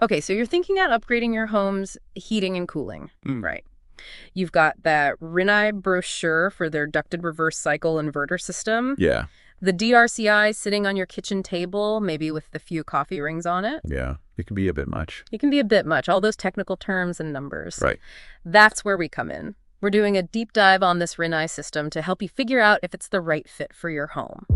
Okay, so you're thinking about upgrading your home's heating and cooling. Right. You've got that Rinnai brochure for their ducted reverse cycle inverter system. Yeah, The DRCI sitting on your kitchen table, maybe with a few coffee rings on it. yeah. It can be a bit much. It can be a bit much, all those technical terms and numbers. Right. That's where we come in. We're doing a deep dive on this Rinnai system to help you figure out if it's the right fit for your home.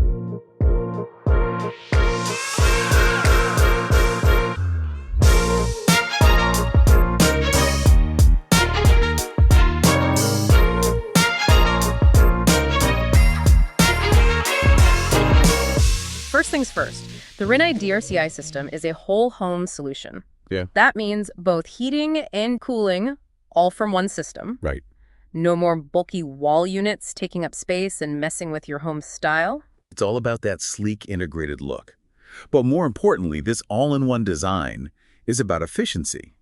First things first, the Rinnai DRCI system is a whole home solution. Yeah. That means both heating and cooling, all from one system. Right. No more bulky wall units taking up space and messing with your home style. It's all about that sleek, integrated look. But more importantly, this all-in-one design is about efficiency.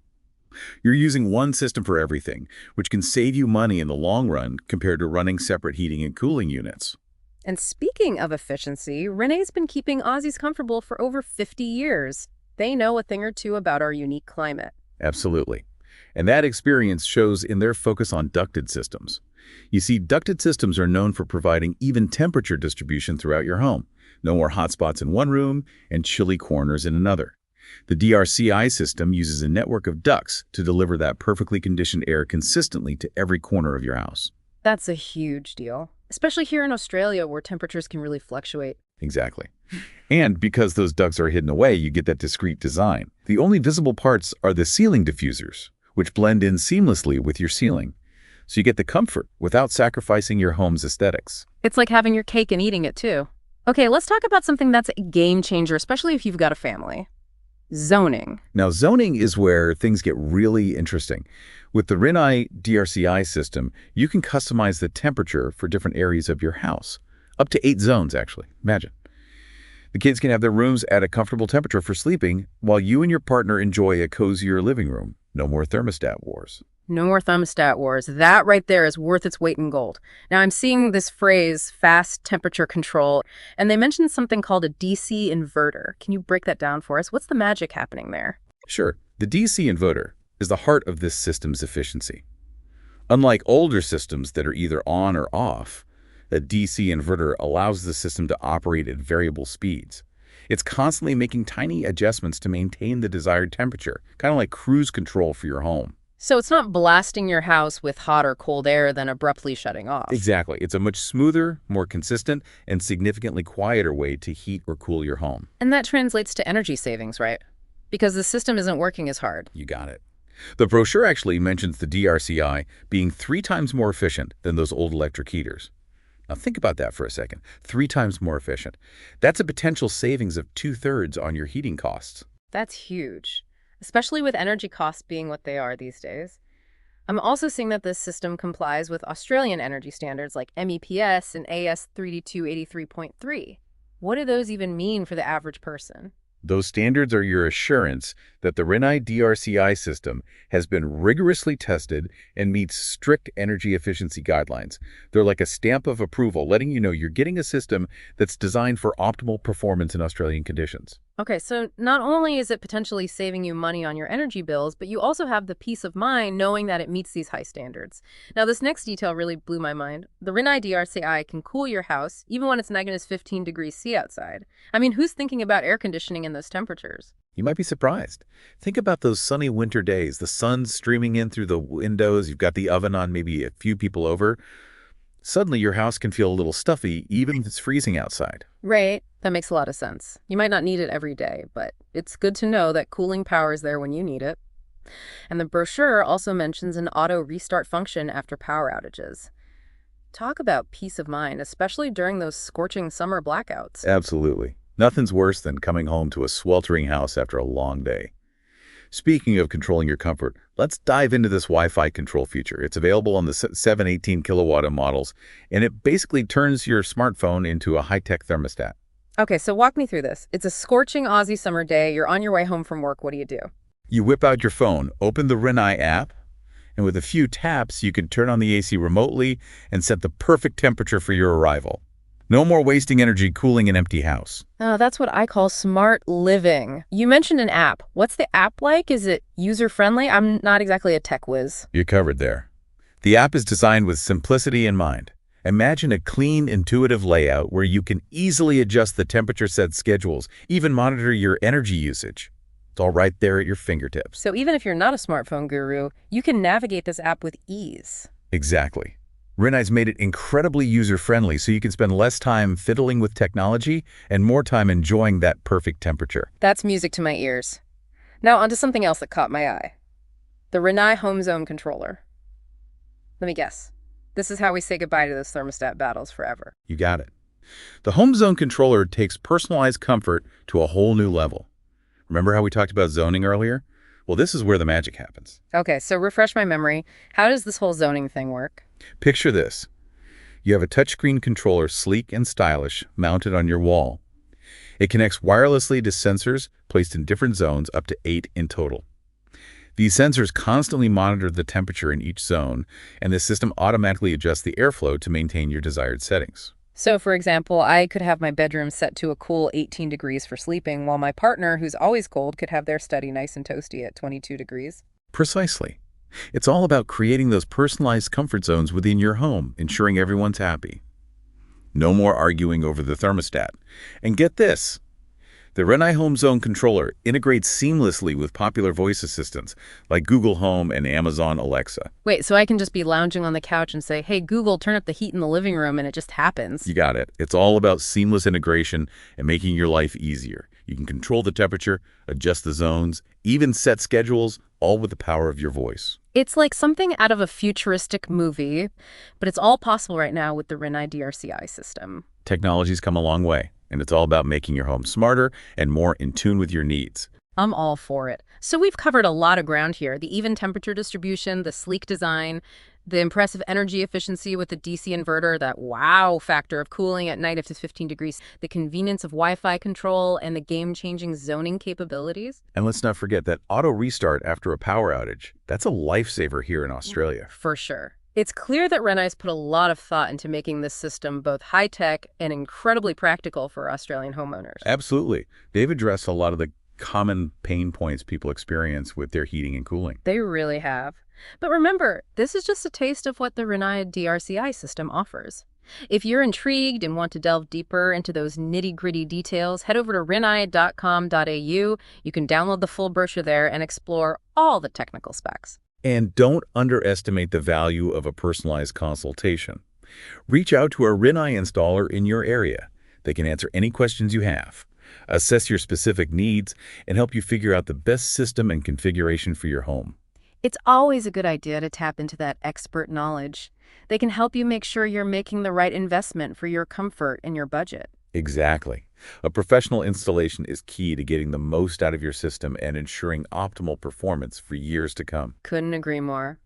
You're using one system for everything, which can save you money in the long run compared to running separate heating and cooling units. And speaking of efficiency, Rinnai's been keeping Aussies comfortable for over 50 years. They know a thing or two about our unique climate. Absolutely. And that experience shows in their focus on ducted systems. You see, ducted systems are known for providing even temperature distribution throughout your home. No more hot spots in one room and chilly corners in another. The DRCI system uses a network of ducts to deliver that perfectly conditioned air consistently to every corner of your house. That's a huge deal, especially here in Australia where temperatures can really fluctuate. Exactly. And because those ducts are hidden away, you get that discrete design. The only visible parts are the ceiling diffusers, which blend in seamlessly with your ceiling. So you get the comfort without sacrificing your home's aesthetics. It's like having your cake and eating it too. Okay, let's talk about something that's a game changer, especially if you've got a family. Zoning. Now, zoning is where things get really interesting. With the Rinnai DRCI system, you can customize the temperature for different areas of your house. Up to 8 zones, actually. Imagine. The kids can have their rooms at a comfortable temperature for sleeping, while you and your partner enjoy a cozier living room. No more thermostat wars. No more thermostat wars. That right there is worth its weight in gold. Now, I'm seeing this phrase, fast temperature control, and they mentioned something called a DC inverter. Can you break that down for us? What's the magic happening there? Sure. The DC inverter is the heart of this system's efficiency. Unlike older systems that are either on or off, a DC inverter allows the system to operate at variable speeds. It's constantly making tiny adjustments to maintain the desired temperature, kind of like cruise control for your home. So it's not blasting your house with hot or cold air, then abruptly shutting off. Exactly. It's a much smoother, more consistent, and significantly quieter way to heat or cool your home. And that translates to energy savings, right? Because the system isn't working as hard. You got it. The brochure actually mentions the DRCI being 3 times more efficient than those old electric heaters. Now think about that for a second. 3 times more efficient. That's a potential savings of 2/3 on your heating costs. That's huge, especially with energy costs being what they are these days. I'm also seeing that this system complies with Australian energy standards like MEPS and AS 3283.3. What do those even mean for the average person? Those standards are your assurance that the Rinnai DRCI system has been rigorously tested and meets strict energy efficiency guidelines. They're like a stamp of approval, letting you know you're getting a system that's designed for optimal performance in Australian conditions. Okay, so not only is it potentially saving you money on your energy bills, but you also have the peace of mind knowing that it meets these high standards. Now, this next detail really blew my mind. The Rinnai DRCI can cool your house even when it's negative 15 degrees C outside. I mean, who's thinking about air conditioning in those temperatures? You might be surprised. Think about those sunny winter days, the sun's streaming in through the windows, you've got the oven on, maybe a few people over. Suddenly your house can feel a little stuffy even if it's freezing outside. Right. That makes a lot of sense. You might not need it every day, but it's good to know that cooling power is there when you need it. And the brochure also mentions an auto restart function after power outages. Talk about peace of mind, especially during those scorching summer blackouts. Absolutely. Nothing's worse than coming home to a sweltering house after a long day. Speaking of controlling your comfort, let's dive into this Wi-Fi control feature. It's available on the 718 kilowatt models, and it basically turns your smartphone into a high-tech thermostat. Okay, so walk me through this. It's a scorching Aussie summer day. You're on your way home from work. What do? You whip out your phone, open the Rinnai app, and with a few taps, you can turn on the AC remotely and set the perfect temperature for your arrival. No more wasting energy cooling an empty house. Oh, that's what I call smart living. You mentioned an app. What's the app like? Is it user-friendly? I'm not exactly a tech whiz. You're covered there. The app is designed with simplicity in mind. Imagine a clean, intuitive layout where you can easily adjust the temperature set schedules, even monitor your energy usage. It's all right there at your fingertips. So even if you're not a smartphone guru, you can navigate this app with ease. Exactly. Rinnai's made it incredibly user-friendly so you can spend less time fiddling with technology and more time enjoying that perfect temperature. That's music to my ears. Now onto something else that caught my eye. The Rinnai Home Zone Controller. Let me guess. This is how we say goodbye to those thermostat battles forever. You got it. The Home Zone Controller takes personalized comfort to a whole new level. Remember how we talked about zoning earlier? Well, this is where the magic happens. Okay, so refresh my memory. How does this whole zoning thing work? Picture this. You have a touchscreen controller, sleek and stylish, mounted on your wall. It connects wirelessly to sensors placed in different zones, up to 8 in total. These sensors constantly monitor the temperature in each zone, and the system automatically adjusts the airflow to maintain your desired settings. So, for example, I could have my bedroom set to a cool 18 degrees for sleeping, while my partner, who's always cold, could have their study nice and toasty at 22 degrees. Precisely. It's all about creating those personalized comfort zones within your home, ensuring everyone's happy. No more arguing over the thermostat. And get this. The Rinnai Home Zone Controller integrates seamlessly with popular voice assistants like Google Home and Amazon Alexa. Wait, so I can just be lounging on the couch and say, hey, Google, turn up the heat in the living room, and it just happens. You got it. It's all about seamless integration and making your life easier. You can control the temperature, adjust the zones, even set schedules, all with the power of your voice. It's like something out of a futuristic movie, but it's all possible right now with the Rinnai DRCI system. Technology's come a long way, and it's all about making your home smarter and more in tune with your needs. I'm all for it. So we've covered a lot of ground here. The even temperature distribution, the sleek design, the impressive energy efficiency with the DC inverter, that wow factor of cooling at night up to 15 degrees, the convenience of Wi-Fi control, and the game-changing zoning capabilities. And let's not forget that auto restart after a power outage. That's a lifesaver here in Australia. For sure. It's clear that Rinnai's put a lot of thought into making this system both high-tech and incredibly practical for Australian homeowners. Absolutely. They've addressed a lot of the common pain points people experience with their heating and cooling. They really have. But remember, this is just a taste of what the Rinnai DRCI system offers. If you're intrigued and want to delve deeper into those nitty-gritty details, head over to rinnai.com.au. You can download the full brochure there and explore all the technical specs. And don't underestimate the value of a personalized consultation. Reach out to a Rinnai installer in your area. They can answer any questions you have, assess your specific needs, and help you figure out the best system and configuration for your home. It's always a good idea to tap into that expert knowledge. They can help you make sure you're making the right investment for your comfort and your budget. Exactly. A professional installation is key to getting the most out of your system and ensuring optimal performance for years to come. Couldn't agree more.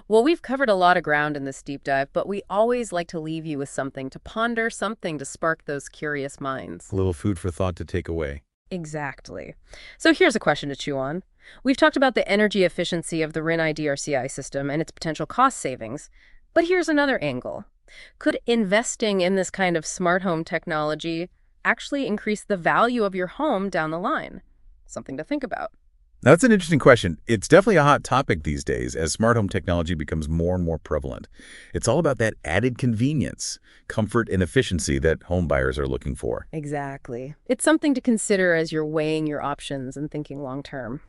Well, we've covered a lot of ground in this deep dive, but we always like to leave you with something to ponder, something to spark those curious minds. A little food for thought to take away. Exactly. So here's a question to chew on. We've talked about the energy efficiency of the Rinnai DRCI system and its potential cost savings, but here's another angle. Could investing in this kind of smart home technology actually increase the value of your home down the line? Something to think about. That's an interesting question. It's definitely a hot topic these days as smart home technology becomes more and more prevalent. It's all about that added convenience, comfort, and efficiency that home buyers are looking for. Exactly. It's something to consider as you're weighing your options and thinking long term.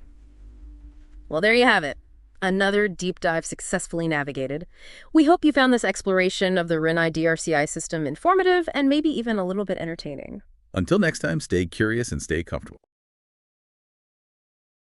Well, there you have it. Another deep dive successfully navigated. We hope you found this exploration of the Rinnai DRCI system informative and maybe even a little bit entertaining. Until next time, stay curious and stay comfortable.